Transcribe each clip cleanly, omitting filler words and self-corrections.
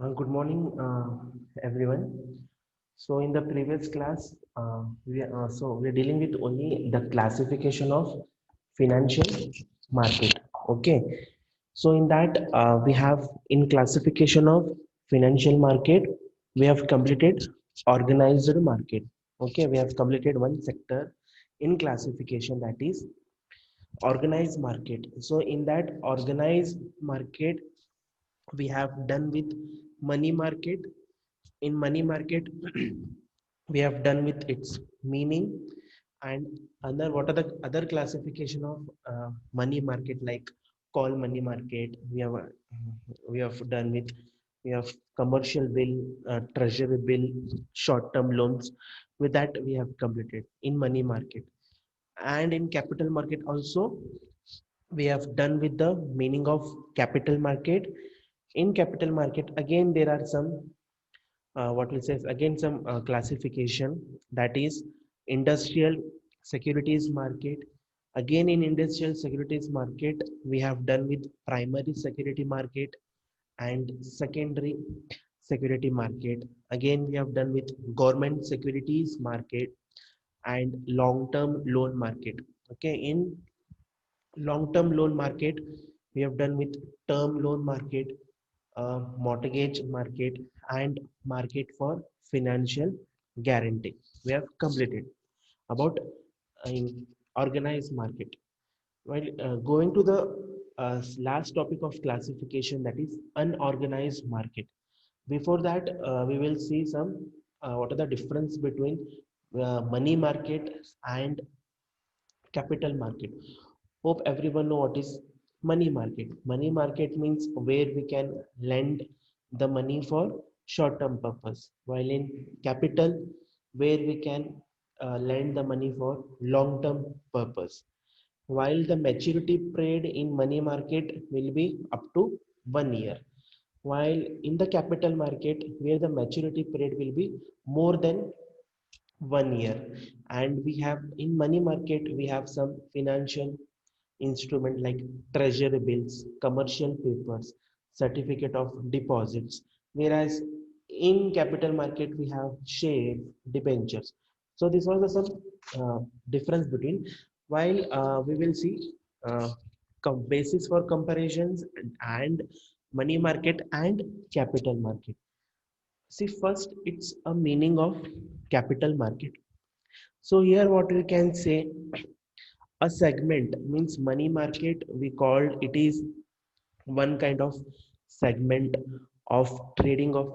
Good morning, everyone. So in the previous class, we're dealing with only the classification of financial market. Okay. So in that, we have in classification of financial market, we have completed organized market. Okay, we have completed one sector in classification, that is organized market. So in that organized market, we have done with money market. In money market, we have done with its meaning, and other what are the other classification of money market, like call money market. We have done with, we have commercial bill, treasury bill, short term loans. With that we have completed in money market. And in capital market also, we have done with the meaning of capital market. In capital market again, there are some what we say is again some classification, that is industrial securities market. Again in industrial securities market, we have done with primary security market and secondary security market. Again we have done with government securities market and long term loan market. Okay, in long term loan market, we have done with term loan market, mortgage market, and market for financial guarantee. We have completed about in organized market. While going to the last topic of classification, that is unorganized market. Before that, we will see some what are the difference between money market and capital market. Hope everyone know what is money market. Money market means where we can lend the money for short term purpose, while in capital, where we can lend the money for long term purpose. While the maturity period in money market will be up to 1 year, while in the capital market, where the maturity period will be more than 1 year. And we have in money market, we have some financial instrument like treasury bills, commercial papers, certificate of deposits. Whereas in capital market, we have share, debentures. So this was the some difference between. While we will see basis for comparisons and money market and capital market. See, first it's a meaning of capital market. So here what we can say, a segment means money market, we called it is one kind of segment of trading of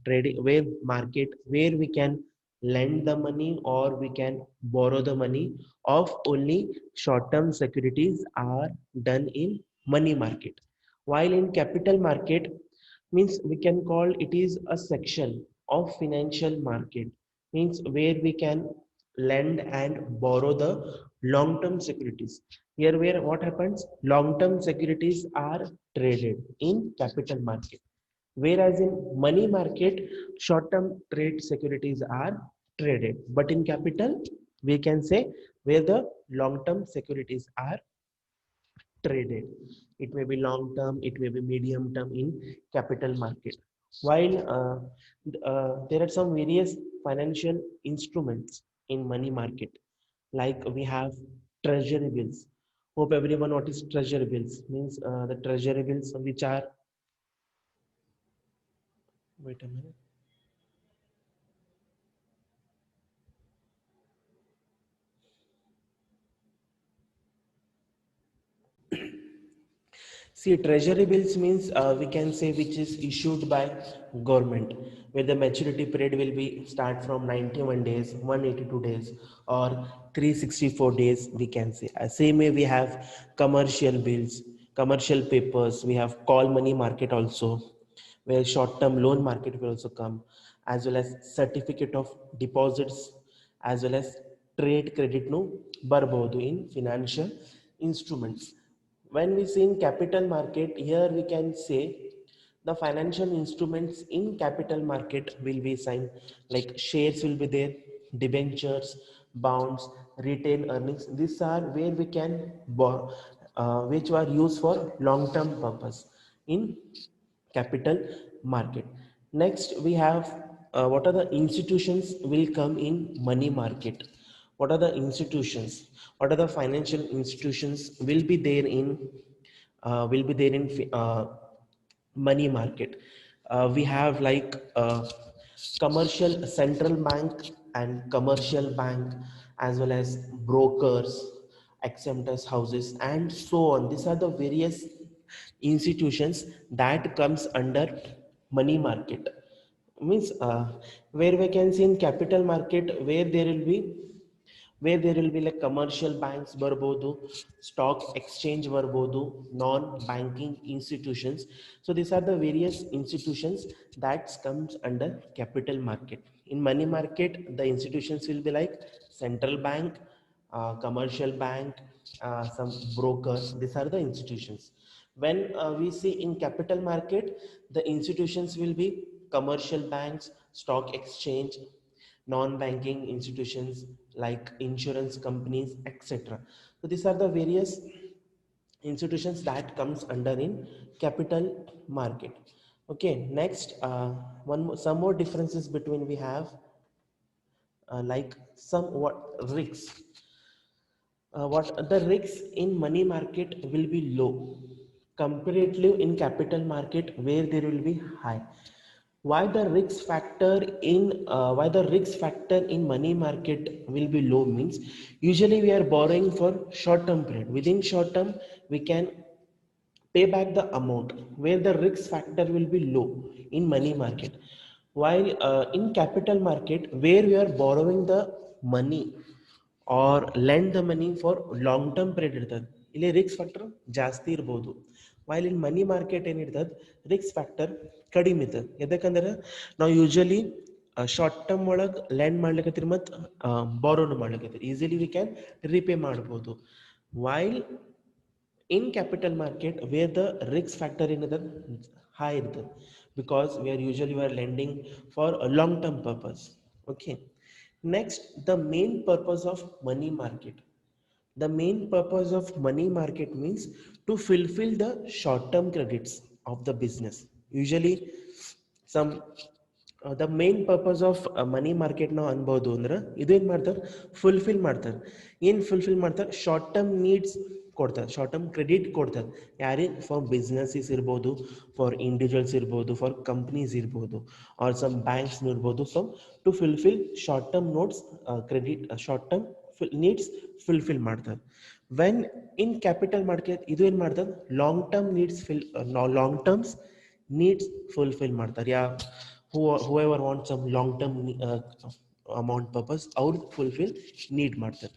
trading where market, where we can lend the money or we can borrow the money of only short term securities are done in money market. While in capital market means we can call it is a section of financial market, means where we can lend and borrow the long term securities. Here where what happens, long term securities are traded in capital market, whereas in money market, short term trade securities are traded. But in capital, we can say where the long term securities are traded. It may be long term, it may be medium term in capital market. While there are some various financial instruments in money market, like we have treasury bills. Hope everyone what is treasury bills means. The treasury bills which are, wait a minute. See, treasury bills means we can say which is issued by government, where the maturity period will be start from 91 days, 182 days, or 364 days. We can say. Same way we have commercial bills, commercial papers. We have call money market also, where short-term loan market will also come, as well as certificate of deposits, as well as trade credit no barbodu in financial instruments. When we see in capital market, here we can say the financial instruments in capital market will be signed, like shares will be there, debentures, bonds, retained earnings. These are where we can borrow, which are used for long term purpose in capital market. Next we have what are the institutions will come in money market. What are the institutions, what are the financial institutions will be there in money market. We have like commercial central bank and commercial bank, as well as brokers, exemptors houses, and so on. These are the various institutions that comes under money market. Means where we can see in capital market, where there will be like commercial banks ಬರ್ಬೋದು, stock exchange ಬರ್ಬೋದು, non banking institutions. So these are the various institutions that comes under capital market. In money market, the institutions will be like central bank, commercial bank, some brokers. These are the institutions. When we see in capital market, the institutions will be commercial banks, stock exchange, non-banking institutions like insurance companies, etc. So these are the various institutions that comes under in capital market. Okay, next some more differences between we have like some what risks. What the risks in money market will be low comparatively in capital market where there will be high. Why the risk factor in money market will be low means, usually we are borrowing for short term period. Within short term we can pay back the amount, where the risk factor will be low in money market. While in capital market, where we are borrowing the money or lend the money for long term period ಇರ್ತದೆ, ಇಲ್ಲಿ risk factor ಜಾಸ್ತಿ ಇರ್ಬೋದು. While ಇನ್ money market ಏನಿರ್ತದೆ, risk factor ಕಡಿಮೆ ಇರ್ತದೆ. ಯಾಕಂದ್ರೆ ನಾವು usually short term ಒಳಗೆ ಲ್ಯಾಂಡ್ ಮಾಡ್ಲಿಕ್ಕೆ ಮತ್ತು ಬಾರೋನು ಮಾಡ್ಲಿಕ್ಕೆ ಈಸಿಲಿ ವಿ ಕ್ಯಾನ್ ರಿಪೇ ಮಾಡ್ಬೋದು. While in capital market, where the risk factor in the high iರ್ತದೆ, because we are lending for a long term purpose. Okay, next, the main purpose of money market. The main purpose of money market means to fulfill the short term credits of the business. Usually some the main purpose of money market ನಾವು ಅನ್ಬೋದು ಅಂದ್ರೆ ಇದೇನ್ ಮಾಡ್ತಾರೆ, fulfil ಮಾಡ್ತಾರೆ. ಏನು fulfil ಮಾಡ್ತಾರೆ, short term needs ಕೊಡ್ತಾರೆ, short term credit ಕೊಡ್ತಾರೆ. ಯಾರಿಗೆ, ಫಾರ್ ಬಿಸ್ನೆಸಸ್ ಇರ್ಬೋದು, ಫಾರ್ ಇಂಡಿವಿಜುವಲ್ಸ್ ಇರ್ಬೋದು, ಫಾರ್ ಕಂಪ್ನೀಸ್ ಇರ್ಬೋದು, ಆರ್ ಸಮ್ ಬ್ಯಾಂಕ್ಸ್ ಇರ್ಬೋದು. So to fulfil short term notes credit, short term needs fulfil ಮಾಡ್ತಾರೆ. ವೆನ್ ಇನ್ ಕ್ಯಾಪಿಟಲ್ ಮಾರ್ಕೆಟ್ ಇದು ಏನು ಮಾಡ್ತಾರೆ, long term needs long terms needs fulfil ಮಾಡ್ತಾರೆ. whoever wants some long term amount purpose, ಅವ್ರು fulfil need ಮಾಡ್ತಾರೆ.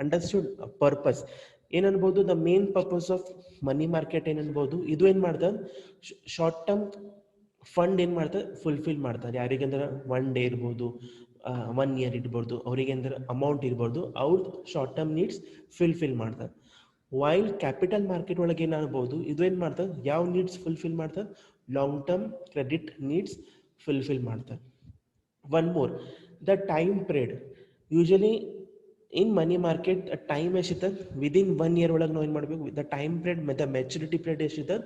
Understood. Purpose ಏನ್ ಅನ್ಬೋದು, the main purpose of money market ಏನ್ ಅನ್ಬೋದು, ಇದು ಏನ್ ಮಾಡ್ತಾರೆ, ಶಾರ್ಟ್ ಟರ್ಮ್ ಫಂಡ್ ಏನ್ ಮಾಡ್ತಾರೆ, ಫುಲ್ಫಿಲ್ ಮಾಡ್ತಾರೆ. ಯಾರಿಗಂದ್ರೆ 1 ಡೇ ಇರ್ಬೋದು, 1 ಇಯರ್ ಇರ್ಬೋದು, ಅವ್ರಿಗೆ ಅಂದ್ರೆ ಅಮೌಂಟ್ ಇರ್ಬೋದು, ಅವ್ರದ್ದು ಶಾರ್ಟ್ ಟರ್ಮ್ ನೀಡ್ಸ್ ಫುಲ್ಫಿಲ್ ಮಾಡ್ತಾರೆ. ವೈಲ್ ಕ್ಯಾಪಿಟಲ್ ಮಾರ್ಕೆಟ್ ಒಳಗೆ ಏನಾಗ್ಬೋದು, ಇದು ಏನ್ ಮಾಡ್ತಾರೆ, ಯಾವ ನೀಡ್ಸ್ ಫುಲ್ಫಿಲ್ ಮಾಡ್ತಾರೆ, long term credit needs fulfil ಮಾಡ್ತಾರೆ. One more, the time period. Usually in money market time ಎಷ್ಟಿರ್ತದೆ, ವಿದಿನ್ 1 ಇಯರ್ ಒಳಗೆ ನಾವು ಏನು ಮಾಡಬೇಕು, ದ ಟೈಮ್ ಪಿರಿಯಡ್ ಮತ್ತು ಮೆಚುರಿಟಿ ಪಿರಿಯಡ್ ಎಷ್ಟಿರ್ತದೆ,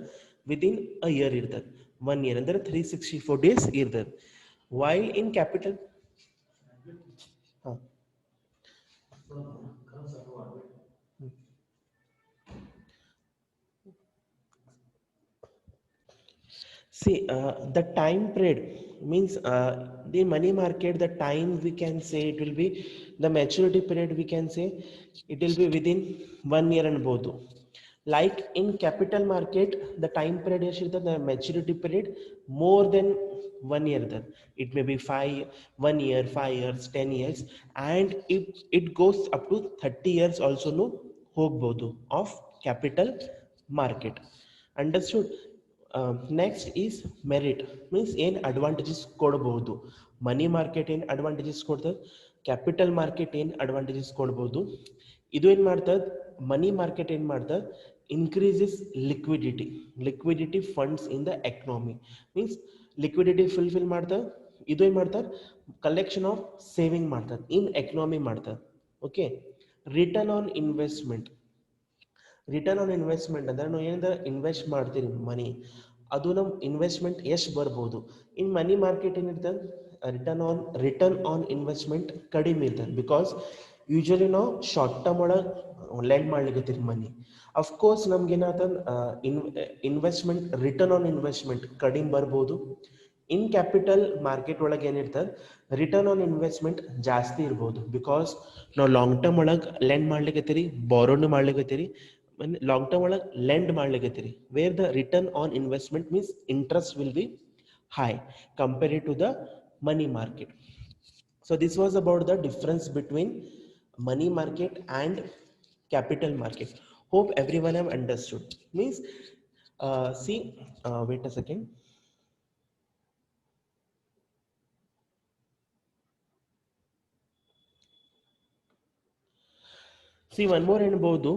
ವಿದಿನ್ ಅ ಇಯರ್ ಇರ್ತದೆ. 1 ಇಯರ್ ಅಂದರೆ 364 ಡೇಸ್ ಇರ್ತದೆ. While in capital see the time period means the money market, the time we can say it will be, the maturity period we can say it will be within 1 year ಅನ್ಬೋದು. Like in capital market, the time period ಎಷ್ಟಿರ್ತದೆ, the maturity period more than 1 year ಇರ್ತದೆ. It may be 1 year, 5 years, 10 years, and it goes up to 30 years also ಹೋಗ್ಬೋದು of capital market. Understood. Next is merit means ಏನು advantages ಕೊಡ್ಬೋದು. Money market ಏನು advantages ಕೊಡ್ತದೆ, capital market ಏನು advantages ಕೊಡ್ಬೋದು. ಇದು ಏನು ಮಾಡ್ತದೆ, ಮನಿ ಮಾರ್ಕೆಟ್ ಏನು ಮಾಡ್ತದೆ, increases liquidity funds in the economy. Means liquidity fulfil ಮಾಡ್ತದೆ. ಇದು ಏನು ಮಾಡ್ತಾರೆ, ಕಲೆಕ್ಷನ್ ಆಫ್ ಸೇವಿಂಗ್ ಮಾಡ್ತದೆ, ಇನ್ ಎಕನಾಮಿ ಮಾಡ್ತದೆ. Okay, return on investment. Return on investment ಅಂದ್ರೆ ನಾವು ಏನಾದ್ರೆ ಇನ್ವೆಸ್ಟ್ ಮಾಡ್ತೀರಿ ಮನಿ, ಅದು ನಮ್ಮ ಇನ್ವೆಸ್ಟ್ಮೆಂಟ್ ಎಷ್ಟು ಬರ್ಬೋದು. ಇನ್ ಮನಿ ಮಾರ್ಕೆಟ್ ಏನಿರ್ತದೆ, ರಿಟರ್ನ್ ಆನ್ ಇನ್ವೆಸ್ಟ್ಮೆಂಟ್ ಕಡಿಮೆ ಇರ್ತದೆ. ಬಿಕಾಸ್ ಯೂಶಲಿ ನಾವು ಶಾರ್ಟ್ ಟರ್ಮ್ ಒಳಗೆ ಲೆಂಡ್ ಮಾಡ್ಲಿಕ್ಕೆ ಮನಿ. ಅಫ್ಕೋರ್ಸ್ ನಮ್ಗೆ ಏನಾಗ್ತದೆ, ಇನ್ವೆಸ್ಟ್ಮೆಂಟ್ ರಿಟರ್ನ್ ಆನ್ ಇನ್ವೆಸ್ಟ್ಮೆಂಟ್ ಕಡಿಮೆ ಬರ್ಬೋದು. ಇನ್ ಕ್ಯಾಪಿಟಲ್ ಮಾರ್ಕೆಟ್ ಒಳಗೆ ಏನಿರ್ತದೆ, ರಿಟರ್ನ್ ಆನ್ ಇನ್ವೆಸ್ಟ್ಮೆಂಟ್ ಜಾಸ್ತಿ ಇರ್ಬೋದು. ಬಿಕಾಸ್ ನಾವು ಲಾಂಗ್ ಟರ್ಮ್ ಒಳಗೆ ಲೆಂಡ್ ಮಾಡ್ಲಿಕ್ಕೆ ಬಾರೋನು ಮಾಡ್ಲಿಕ್ಕೆ ಲಾಂಗ್ ಟರ್ಮ್ ಒಳಗೆ ಲೆಂಡ್ ಮಾಡ್ಲಿಕ್ಕೆ, where the return on investment means interest will be high compared to the money market. So this was about the difference between money market and capital market. Hope everyone have understood. Means see, wait a second. See, one more ಅನ್ಬೋದು,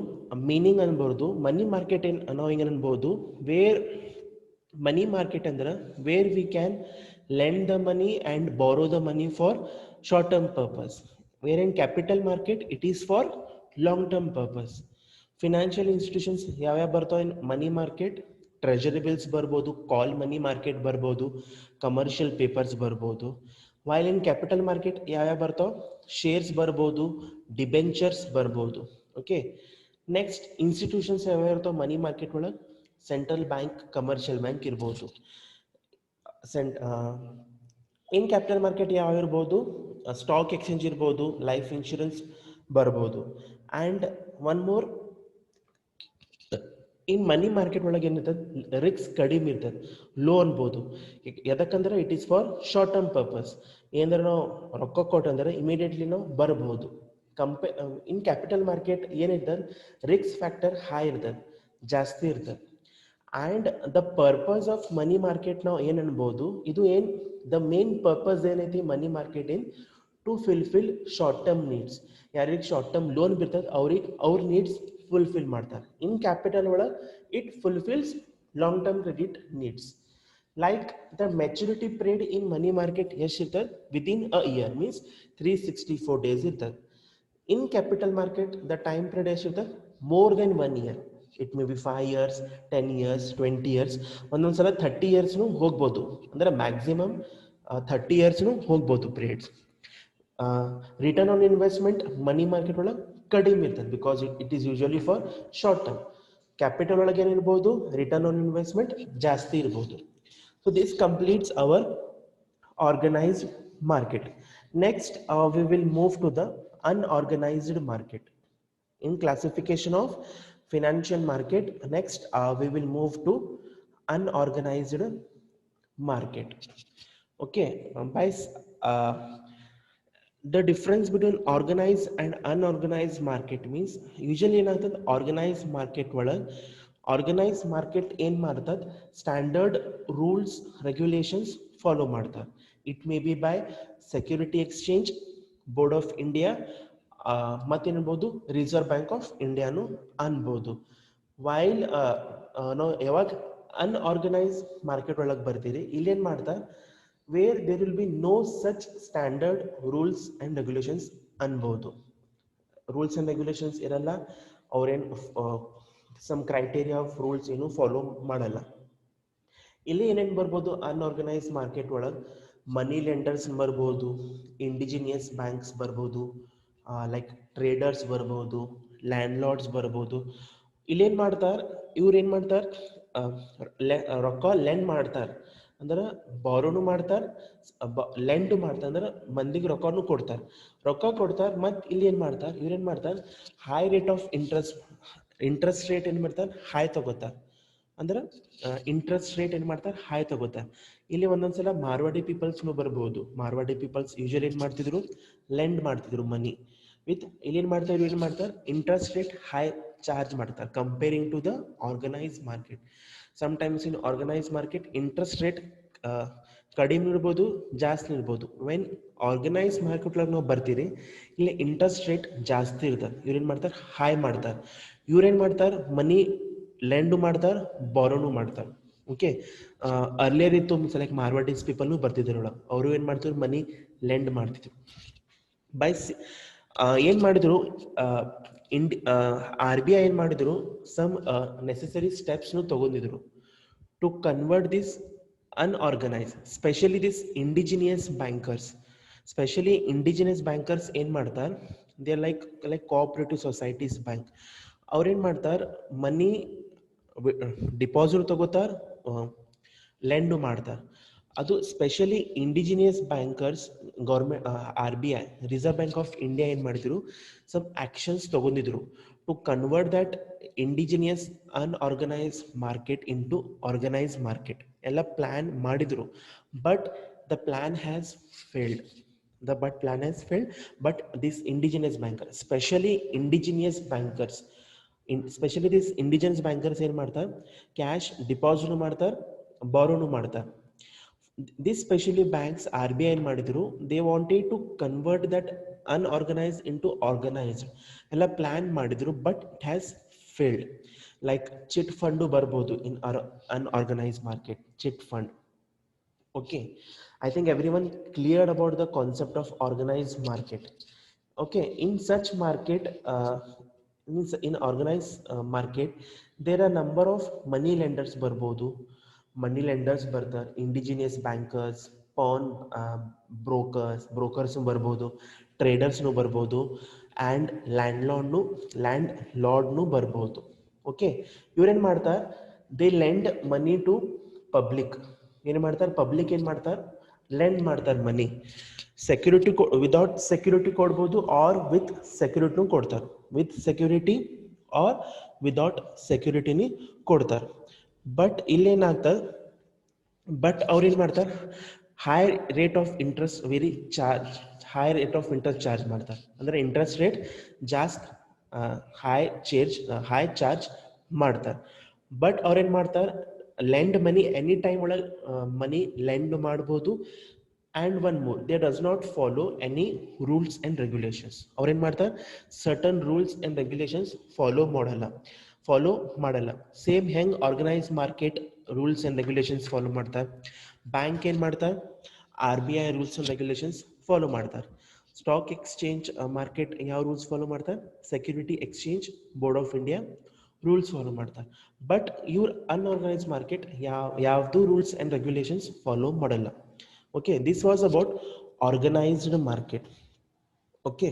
meaning ಅನ್ಬೋದು. Money market ನಾವು ಹಿಂಗೆ ಅನ್ಬೋದು, where money market ಅಂದ್ರೆ where we can lend the money and borrow the money for short term purpose. Where in capital market it is for long term purpose. Financial institutions ಯಾವ್ಯಾವ ಬರ್ತಾವೆ in money market? Treasury bills ಬರ್ಬೋದು, call money market ಬರ್ಬೋದು, commercial papers ಬರ್ಬೋದು. While in capital market ಯಾವ್ಯಾವ ಬರ್ತಾವೆ? Shares ಬರ್ಬೋದು, debentures ಬರ್ಬೋದು. Okay, next institutions ಯಾವ್ಯಾವ ಇರ್ತಾವೆ ಮನಿ ಮಾರ್ಕೆಟ್ ಒಳಗೆ? ಸೆಂಟ್ರಲ್ ಬ್ಯಾಂಕ್, ಕಮರ್ಷಿಯಲ್ ಬ್ಯಾಂಕ್ ಇರ್ಬೋದು. ಇನ್ ಕ್ಯಾಪಿಟಲ್ ಮಾರ್ಕೆಟ್ ಯಾವ ಇರ್ಬೋದು? ಸ್ಟಾಕ್ ಎಕ್ಸ್ಚೇಂಜ್ ಇರ್ಬೋದು, ಲೈಫ್ ಇನ್ಶೂರೆನ್ಸ್ ಬರ್ಬೋದು. And one more, in money market ಒಳಗೆ ಏನಿರ್ತದೆ, ರಿಸ್ಕ್ ಕಡಿಮೆ ಇರ್ತದೆ, ಲೋ ಅನ್ಬೋದು. ಯಾಕಂದ್ರೆ it is for short term purpose. ಏನಂದ್ರೆ ನಾವು ರೊಕ್ಕ ಕೊಟ್ಟಂದ್ರೆ ಇಮಿಡಿಯೇಟ್ಲಿ ನಾವು ಬರ್ಬೋದು. ಇನ್ ಕ್ಯಾಪಿಟಲ್ ಮಾರ್ಕೆಟ್ ಏನಿರ್ತದೆ, ರಿಸ್ಕ್ ಫ್ಯಾಕ್ಟರ್ ಹೈ ಇರ್ತದೆ, ಜಾಸ್ತಿ ಇರ್ತದೆ. And the purpose of money market ನಾವು ಏನು ಅನ್ಬೋದು, ಇದು ಏನು ದ ಮೇನ್ ಪರ್ಪಸ್ ಏನೈತಿ money market in to fulfil short term needs. ಯಾರಿಗೆ ಶಾರ್ಟ್ ಟರ್ಮ್ ಲೋನ್ ಬಿರ್ತದೆ ಅವ್ರ ನೀಡ್ಸ್ ಫುಲ್ಫಿಲ್ ಮಾಡ್ತಾರೆ. ಇನ್ ಕ್ಯಾಪಿಟಲ್ ಒಳಗೆ it fulfils long term credit needs. Like the maturity period in money market ಎಷ್ಟಿರ್ತದೆ? Within a year, means 364 days ಇರ್ತದೆ. In capital market the time period ಎಷ್ಟಿರ್ತದೆ? More than 1 year. It may be 5 years, 10 years, 20 years, ಒಂದೊಂದ್ಸಲ 30 years ಹೋಗ್ಬೋದು. ಅಂದ್ರೆ maximum 30 years ಹೋಗ್ಬೋದು periods. Return on investment money market ಒಳಗೆ ಕಡಿಮೆ ಇರ್ತದೆ, because it is usually for short term. Capital ಒಳಗೆ ಏನಿರ್ಬೋದು, ರಿಟರ್ನ್ ಆನ್ ಇನ್ವೆಸ್ಟ್ಮೆಂಟ್ ಜಾಸ್ತಿ ಇರ್ಬೋದು. So this completes our organized market. Next, we will move to the unorganized market. In classification of financial market, next we will move to unorganized market. Okay, guys, the difference between organized and unorganized market means usually ಏನಾಗ್ತದೆ, organized market ಒಳಗೆ organise market ಏನು ಮಾಡ್ತದೆ, standard rules regulations follow ಮಾಡ್ತಾರೆ. It may be by security exchange, board of India, ಮತ್ತೇನ್ಬೋದು reserve bank of ಇಂಡಿಯಾನು ಅನ್ಬೋದು. While ನಾವು ಯಾವಾಗ ಅನ್ಆರ್ಗನೈಸ್ ಮಾರ್ಕೆಟ್ ಒಳಗೆ ಬರ್ತೀರಿ, ಇಲ್ಲೇನು ಮಾಡ್ತಾರೆ, where there will be no such standard rules and regulations ಅನ್ಬೋದು. ರೂಲ್ಸ್ ಆ್ಯಂಡ್ ರೆಗ್ಯುಲೇಷನ್ಸ್ ಇರಲ್ಲ, ಅವ್ರೇನು ಸಮ್ ಕ್ರೈಟೇರಿಯಾ ಆಫ್ ರೂಲ್ಸ್ ಏನು ಫಾಲೋ ಮಾಡಲ್ಲ. ಇಲ್ಲಿ ಏನೇನು ಬರ್ಬೋದು ಅನ್ಆರ್ಗನೈಸ್ ಮಾರ್ಕೆಟ್ ಒಳಗೆ? ಮನಿ ಲೆಂಡರ್ಸ್ ಬರ್ಬೋದು, ಇಂಡಿಜಿನಿಯಸ್ ಬ್ಯಾಂಕ್ಸ್ ಬರ್ಬೋದು, ಲೈಕ್ ಟ್ರೇಡರ್ಸ್ ಬರ್ಬೋದು, ಲ್ಯಾಂಡ್ ಲಾರ್ಡ್ಸ್ ಬರ್ಬೋದು. ಇಲ್ಲೇನು ಮಾಡ್ತಾರೆ, ಇವ್ರು ಏನು ಮಾಡ್ತಾರೆ, ರೊಕ್ಕ ಲೆಂಡ್ ಮಾಡ್ತಾರೆ, ಅಂದ್ರೆ ಬಾರೋನು ಮಾಡ್ತಾರೆ, ಲೆಂಡ್ ಮಾಡ್ತಾರೆ, ಅಂದ್ರೆ ಮಂದಿಗೆ ರೊಕ್ಕನು ಕೊಡ್ತಾರೆ, ಮತ್ತು ಇಲ್ಲಿ ಏನು ಮಾಡ್ತಾರೆ, ಇವ್ರೇನು ಮಾಡ್ತಾರೆ, high rate of interest rate ಏನು ಮಾಡ್ತಾರೆ, ಹೈ ತಗೋತಾರೆ. ಅಂದ್ರೆ ಇಂಟ್ರೆಸ್ಟ್ ರೇಟ್ ಏನು ಮಾಡ್ತಾರೆ, ಹೈ ತಗೋತಾರೆ. ಇಲ್ಲಿ ಒಂದೊಂದ್ಸಲ ಮಾರ್ವಾಡಿ ಪೀಪಲ್ಸ್ನು ಬರ್ಬೋದು. ಮಾರ್ವಾಡಿ ಪೀಪಲ್ಸ್ ಯೂಶಲಿ ಏನು ಮಾಡ್ತಿದ್ರು, ಲೆಂಡ್ ಮಾಡ್ತಿದ್ರು ಮನಿ ವಿತ್, ಇಲ್ಲಿ ಏನು ಮಾಡ್ತಾರೆ, ಏನು ಮಾಡ್ತಾರೆ, ಇಂಟ್ರೆಸ್ಟ್ ರೇಟ್ ಹೈ ಚಾರ್ಜ್ ಮಾಡ್ತಾರೆ comparing to the organised market. Sometimes in organised market interest rate ಕಡಿಮೆ ಇರ್ಬೋದು, ಜಾಸ್ತಿ ಇರ್ಬೋದು. ವೆನ್ ಆರ್ಗನೈಸ್ ಮಾರ್ಕೆಟ್ ಒಳಗೆ ನಾವು ಬರ್ತೀರಿ, ಇಲ್ಲಿ ಇಂಟ್ರೆಸ್ಟ್ ರೇಟ್ ಜಾಸ್ತಿ ಇರ್ತದೆ, ಇವ್ರೇನು ಮಾಡ್ತಾರೆ, ಹೈ ಮಾಡ್ತಾರೆ. ಇವ್ರೇನು ಮಾಡ್ತಾರೆ, ಮನಿ ಲೆಂಡು ಮಾಡ್ತಾರೆ, ಬಾರೋನು ಮಾಡ್ತಾರೆ. ಓಕೆ, ಅರ್ಲಿಯರ್ ಇತ್ತು ಲೈಕ್ ಮಾರ್ವಾಡೀಸ್ ಪೀಪಲ್ನು ಬರ್ತಿದ್ರು ಒಳಗೆ, ಅವರು ಏನು ಮಾಡ್ತಿದ್ರು, ಮನಿ ಲೆಂಡ್ ಮಾಡ್ತಿದ್ರು. ಬೈ ಏನು ಮಾಡಿದ್ರು, RBI ಏನು ಮಾಡಿದ್ರು, ಸಮ್ ನೆಸೆಸರಿ ಸ್ಟೆಪ್ಸ್ನು ತಗೊಂಡಿದ್ರು to convert this unorganized, especially this indigenous bankers, especially indigenous bankers ಏನ್ ಮಾಡ್ತಾರೆ, they are like cooperative societies bank. ಅವ್ರು ಏನ್ ಮಾಡ್ತಾರೆ, ಮನಿ ಡಿಪಾಸಿಟ್ ತಗೋತಾರ, ಲೆಂಡ್ ಮಾಡ್ತಾರೆ. ಅದು specially indigenous bankers government R B I reserve bank of India ಏನು ಮಾಡಿದ್ರು, ಸಮ್ ಆಕ್ಷನ್ಸ್ ತಗೊಂಡಿದ್ರು to convert that indigenous unorganise market into organise market. ಎಲ್ಲ ಪ್ಲಾನ್ ಮಾಡಿದ್ರು, but the plan has failed. But this indigenous banker, especially indigenous bankers, especially this indigenous bankers ಏನು ಮಾಡ್ತಾರೆ, cash deposit ಮಾಡ್ತಾರೆ, ಬಾರೋನು ಮಾಡ್ತಾರೆ. This specially banks RBI ಏನು ಮಾಡಿದ್ರು, they wanted to convert that unorganized into organized. ಎಲ್ಲ plan ಮಾಡಿದ್ರು, but it has failed. Like chit fund ಬರ್ಬೋದು in unorganized market, chit fund. Okay, I think everyone cleared about the concept of organized market. Okay, in such market, means in organized market, there are number of money lenders ಬರ್ಬೋದು. ಮನಿ lenders ಬರ್ತಾರೆ, indigenous bankers, PAN brokers ಬರ್ಬೋದು, ಟ್ರೇಡರ್ಸ್ನು ಬರ್ಬೋದು, and land ಲಾರ್ಡ್ನು ಬರ್ಬೋದು. Okay, ಇವ್ರೇನು ಮಾಡ್ತಾರೆ, they lend money to public. ಏನು ಮಾಡ್ತಾರೆ, public ಏನು ಮಾಡ್ತಾರೆ, ಲೆಂಡ್ ಮಾಡ್ತಾರೆ ಮನಿ. ಸೆಕ್ಯೂರಿಟಿ ವಿದೌಟ್ ಸೆಕ್ಯೂರಿಟಿ ಕೊಡ್ಬೋದು, ಆರ್ ವಿತ್ ಸೆಕ್ಯೂರಿಟಿನೂ ಕೊಡ್ತಾರೆ. ವಿತ್ ಸೆಕ್ಯೂರಿಟಿ ಆರ್ ವಿದೌಟ್ ಸೆಕ್ಯೂರಿಟಿನಿ ಕೊಡ್ತಾರೆ. ಬಟ್ ಇಲ್ಲೇನಾಗ್ತದೆ, ಬಟ್ ಅವ್ರು ಏನು ಮಾಡ್ತಾರೆ, high rate of interest charge ಮಾಡ್ತಾರೆ. ಅಂದರೆ ಇಂಟ್ರೆಸ್ಟ್ ರೇಟ್ ಜಾಸ್ತಿ ಹೈ ಚಾರ್ಜ್ ಮಾಡ್ತಾರೆ. ಬಟ್ ಅವ್ರೇನು ಮಾಡ್ತಾರೆ, ಲೆಂಡ್ ಮನಿ ಎನಿ ಟೈಮ್ ಒಳಗೆ ಮನಿ ಲೆಂಡ್ ಮಾಡ್ಬೋದು. And one more, they does not follow any rules and regulations. ಅವ್ರೇನು ಮಾಡ್ತಾರೆ, certain rules and regulations follow ಮಾಡಲ್ಲ. ಸೇಮ್ ಹೆಂಗೆ organise market rules and regulations follow ಮಾಡ್ತಾರೆ, ಬ್ಯಾಂಕ್ ಏನು ಮಾಡ್ತಾರೆ, RBI rules and regulations follow ಮಾಡ್ತಾರೆ. Stock exchange market ಯಾವ rules follow ಮಾಡ್ತಾರೆ, security exchange board of India rules follow ಮಾಡ್ತಾರೆ. ಬಟ್ ಇವ್ರ ಅನ್ಆರ್ಗನೈಸ್ ಮಾರ್ಕೆಟ್ ಯಾವ್ದು ರೂಲ್ಸ್ ಆ್ಯಂಡ್ ರೆಗ್ಯುಲೇಷನ್ಸ್ ಫಾಲೋ ಮಾಡಲ್ಲ. Okay, this was about organized market. Okay,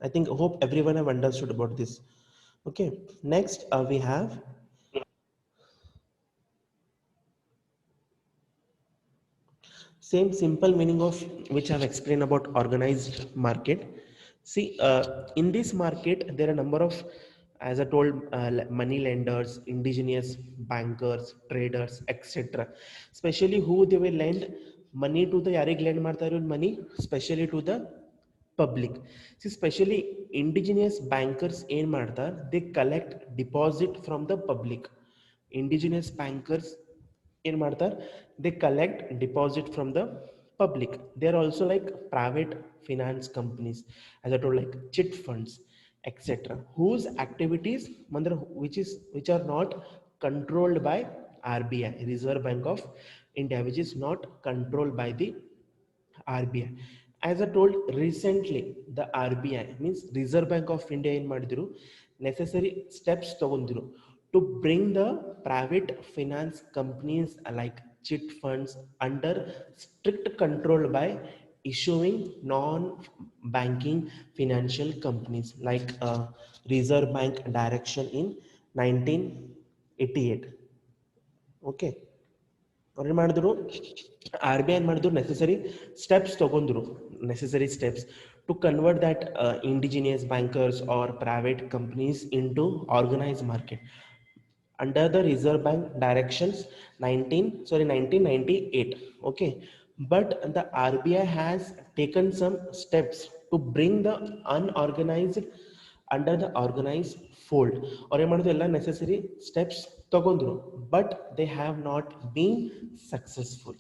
I think hope everyone have understood about this. Okay, next we have same simple meaning of which I have explained about organized market. See, in this market there are number of, as I told, money lenders, indigenous bankers, traders, etc. Especially who they will lend money to, the ಯಾರಿಗೆ lend ಮಾಡ್ತಾರೆ money, especially to the public. See, especially indigenous bankers ಏನ್ ಮಾಡ್ತಾರೆ, they collect deposit from the public. Indigenous bankers ಏನ್ ಮಾಡ್ತಾರೆ, they collect deposit from the public. They are also like private finance companies, as I told, like chit funds, etc., whose activities which are not controlled by RBI, Reserve Bank of India, which is not controlled by the RBI. As I told recently, the RBI means Reserve Bank of India in ಮಾಡಿದ್ರು, necessary steps ತಗೊಂಡಿದ್ರು to bring the private finance companies like chit funds under strict control by issuing non-banking financial companies like Reserve Bank direction in 1988. Okay, ಅವ್ರು ಏನು ಮಾಡಿದ್ರು, RBI ಏನು ಮಾಡಿದ್ರು, necessary steps to convert that indigenous bankers or private companies into organized market under the Reserve Bank directions 1998. Okay, but the RBI has taken some steps to bring the unorganized under the organized fold. Or ಏನು ಮಾಡಿದ್ರು, ಎಲ್ಲ necessary steps ತಗೊಂಡ್ರು, but they have not been successful.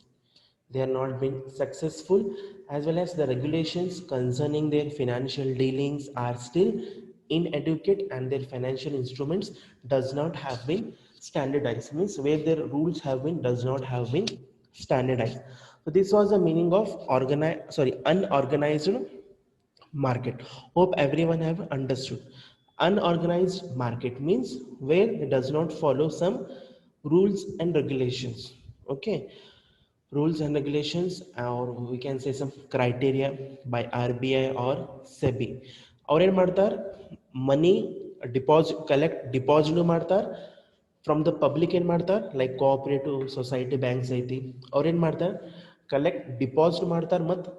As well as the regulations concerning their financial dealings are still inadequate, and their financial instruments does not have been standardized, means where their rules does not have been standardized. So this was the meaning of unorganized market. Hope everyone have understood. Unorganized market means where it does not follow some rules and regulations. Okay, rules and regulations, or we can say some criteria by RBI or SEBI. ಅವ್ರು ಏನು ಮಾಡ್ತಾರೆ, ಮನಿ deposit ಮಾಡ್ತಾರೆ from the public. ಏನು ಮಾಡ್ತಾರೆ, like cooperative society banks ಐತಿ, ಅವ್ರು ಏನು ಮಾಡ್ತಾರೆ, ಕಲೆಕ್ಟ್ ಡಿಪಾಸಿಟ್ ಮಾಡ್ತಾರೆ ಮತ್ತು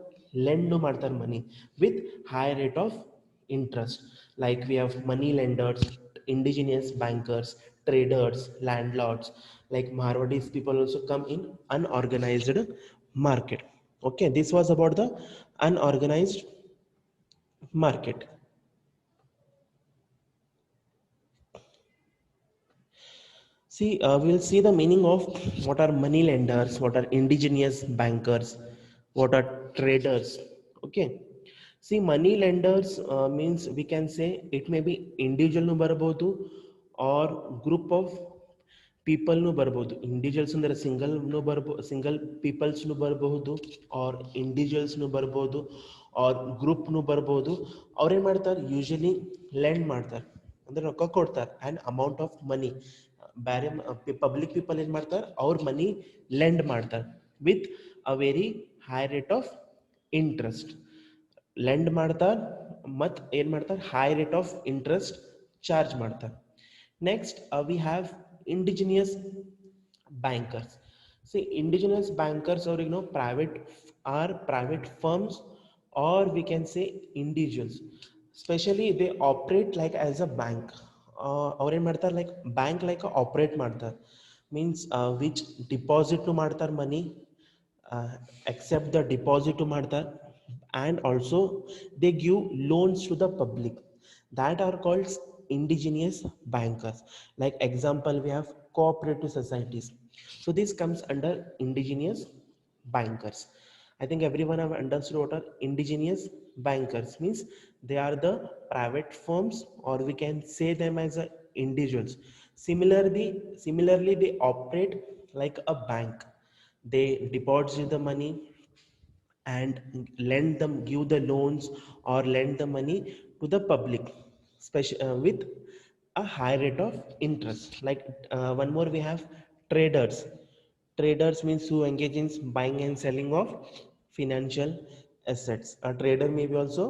ಲೆಂಡ್ ಮಾಡ್ತಾರೆ ಮನಿ with high rate of interest. Like we have money lenders, indigenous bankers, traders, landlords. Like Marwadis people also come in unorganized market. Okay, this was about the unorganized market. See, we'll see the meaning of what are money lenders, what are indigenous bankers, what are traders. Okay, see, money lenders means we can say it may be individual nu barabodu or group of people nu barabodu. Individuals ಅಂದ್ರೆ single nu barabodu, single peoples nu barabodu, or individuals nu barabodu, or group nu barabodu. ಅವ್ರು ಏನು ಮಾಡ್ತಾರೆ, usually lend ಮಾಡ್ತಾರೆ ಅಂದ್ರೆ ರೊಕ್ಕ ಕೊಡ್ತಾರೆ and amount of money. ಬೇರೆ public people ಏನು ಮಾಡ್ತಾರೆ, ಅವ್ರ ಮನಿ ಲೆಂಡ್ ಮಾಡ್ತಾರೆ with a very high rate of interest. Lend ಮಾಡ್ತಾರೆ ಮತ್ತು ಏನು ಮಾಡ್ತಾರೆ, high rate of interest charge ಮಾಡ್ತಾರೆ. Next we have indigenous bankers. See, indigenous bankers or private firms, or we can say individuals. Especially they operate like as a bank. ಅವ್ರು ಏನು ಮಾಡ್ತಾರೆ, like bank like operate ಮಾಡ್ತಾರೆ. Means which deposit ಮಾಡ್ತಾರೆ ಮನಿ, accept the deposit to ಮಾಡ್ತಾರೆ, and also they give loans to the public. That are called indigenous bankers. Like example, we have cooperative societies. So this comes under indigenous bankers. I think everyone have understood what are indigenous bankers means. They are the private firms, or we can say them as a individuals. Similarly, they operate like a bank. They deposit the money and lend them, give the loans or lend the money to the public, with a high rate of interest. Like one more, we have traders. Traders means who engage in buying and selling of financial assets. A trader may be also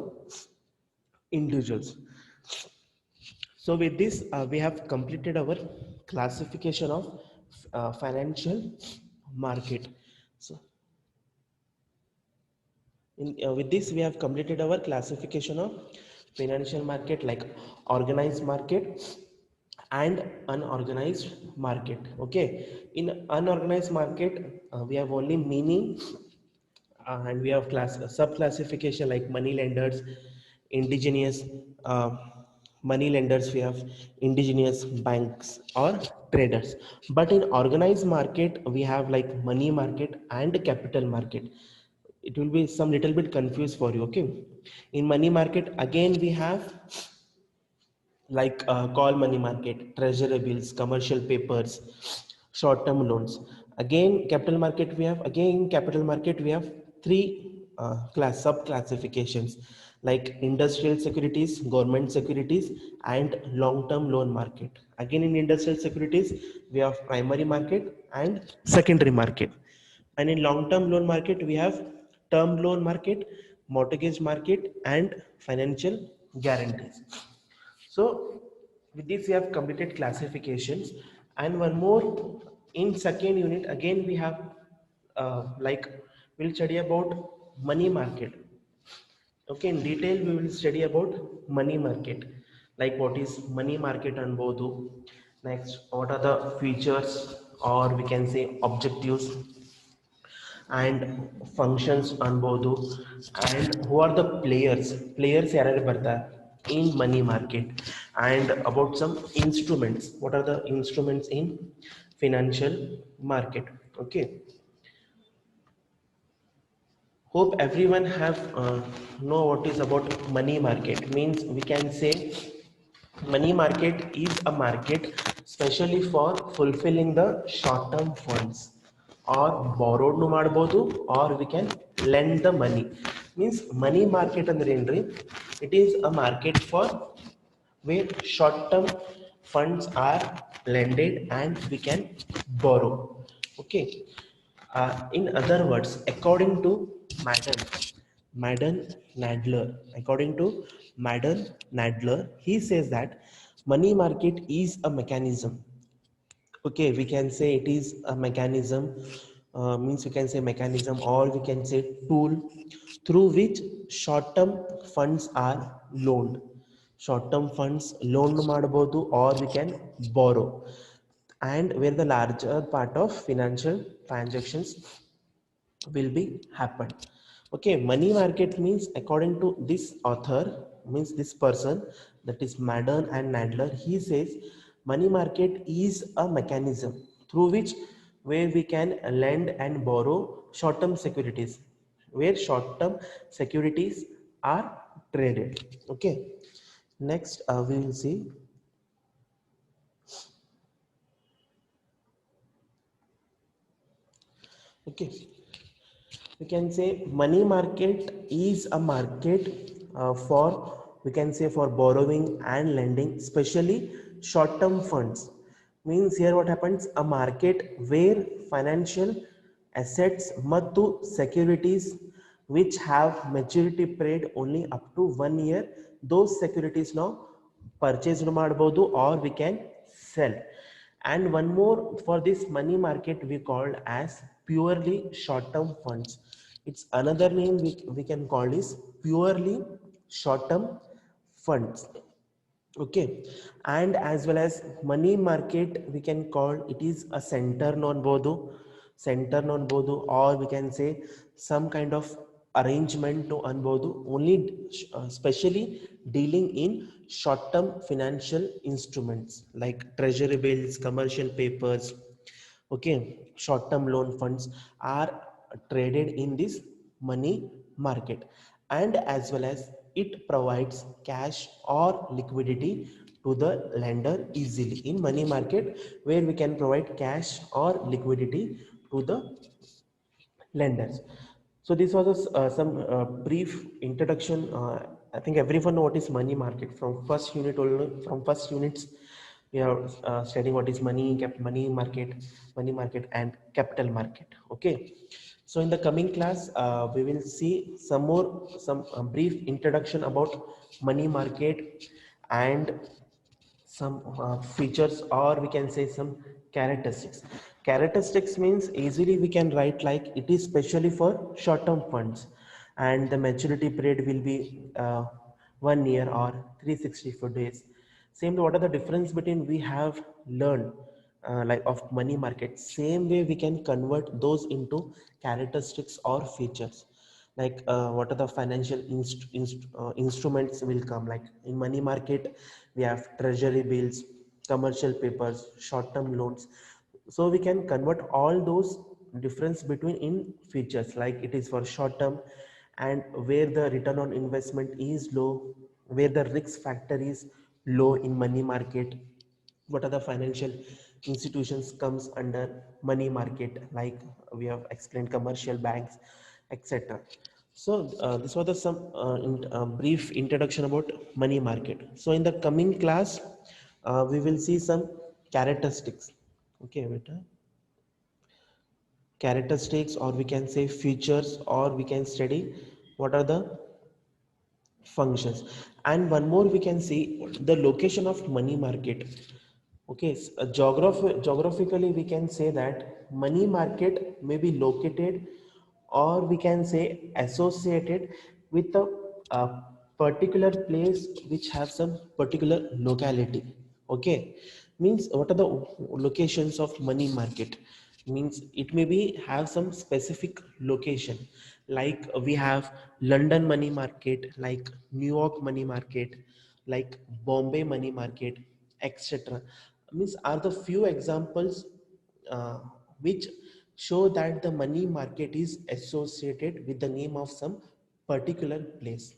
individuals. So with this, we have completed our classification of financial market. So with this, we have completed our classification of financial market, like organized market and unorganized market. Okay, in unorganized market, we have only meaning, and we have sub classification like money lenders, indigenous uh, money lenders, we have indigenous banks or traders. But in organized market, we have like money market and capital market. It will be some little bit confused for you. Okay, in money market again we have like call money market, treasury bills, commercial papers, short term loans. Again capital market, we have three class sub classifications, like industrial securities, government securities, and long term loan market. Again in industrial securities, we have primary market and secondary market. And in long term loan market, we have term loan market, mortgage market, and financial guarantees. So with this, we have completed classifications. And one more, in second unit, again we have like we'll study about money market. Okay, in detail we will study about money market, like what is money market ಅನ್ಬೋದು. Next, what are the features, or we can say objectives and functions ಅನ್ಬೋದು, and who are the players ಯಾರ್ಯಾರು ಬರ್ತಾರೆ in money market, and about some instruments, what are the instruments in financial market. Okay, hope everyone have know what is about money market. Means we can say money market is a market specially for fulfilling the short term funds, or borrowed nu ಮಾಡಬಹುದು, or we can lend the money. Means money market ಅಂದ್ರೆ ಏನ್ರಿ, it is a market for where short term funds are lended and we can borrow. Okay, In other words, according to Madden Nadler, according to Madden Nadler, he says that money market is a mechanism. Okay, we can say it is a mechanism, means we can say mechanism, or we can say tool through which short-term funds are loaned. Short-term funds loan ಮಾಡಬಹುದು, or we can borrow, and where the larger part of financial transactions will be happen. Okay, money market means, according to this author, means this person, that is Madden and Nadler, he says money market is a mechanism through which, where we can lend and borrow short-term securities, where short-term securities are traded. Okay, next we will see. Okay, we can say money market is a market for, we can say, for borrowing and lending, especially short term funds. Means here what happens, a market where financial assets ಮತ್ತು securities which have maturity period only up to 1 year, those securities now purchased ಮಾಡಬಹುದು, or we can sell. And one more, for this money market we called as purely short term funds. It's another name we can call is purely short term funds. Okay, and as well as money market we can call it is a center ನೋಡ್ಬೋದು, center ನೋಡ್ಬೋದು, or we can say some kind of arrangement to ಅನ್ಬೋದು, only specially dealing in short term financial instruments like treasury bills, commercial papers. Okay, short term loan funds are traded in this money market, and as well as it provides cash or liquidity to the lender easily. In money market, where we can provide cash or liquidity to the lenders. So this was some brief introduction. I think everyone know what is money market from first unit. From first units we are studying what is money market and capital market. Okay, so in the coming class we will see some brief introduction about money market, and some features, or we can say some characteristics. Characteristics means easily we can write like it is specially for short term funds, and the maturity period will be 1 year or 364 days. Same, what are the difference between we have learned like of money market, same way we can convert those into characteristics or features. Like what are the financial instruments will come, like in money market we have treasury bills, commercial papers, short term loans. So we can convert all those difference between in features, like it is for short term, and where the return on investment is low, where the risk factor is low in money market, what are the financial institutions comes under money market, like we have explained commercial banks, etc. So this was the some brief introduction about money market. So in the coming class we will see some characteristics. Okay, beta, characteristics, or we can say features, or we can study what are the functions. And one more, we can see the location of money market. Okay, geographically we can say that money market may be located, or we can say associated with a particular place which have some particular locality. Okay, means what are the locations of money market, means it may be have some specific location, like we have London money market, like New York money market, like Bombay money market, etc. Means are the few examples which show that the money market is associated with the name of some particular place.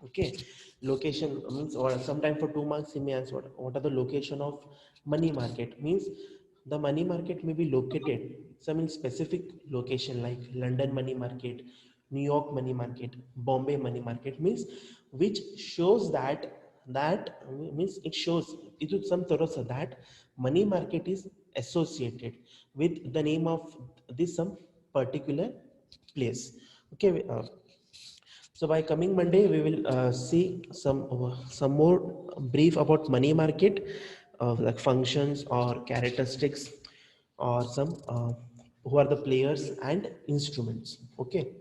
Okay, location means, or sometime for 2 marks he may ask what are the location of money market, means the money market may be located some in specific location, like London money market, New York money market, Bombay money market, means which shows that means it shows it is some thorough that money market is associated with the name of this some particular place. Okay. So by coming Monday, we will see some more brief about money market, like functions or characteristics, or some who are the players and instruments. Okay.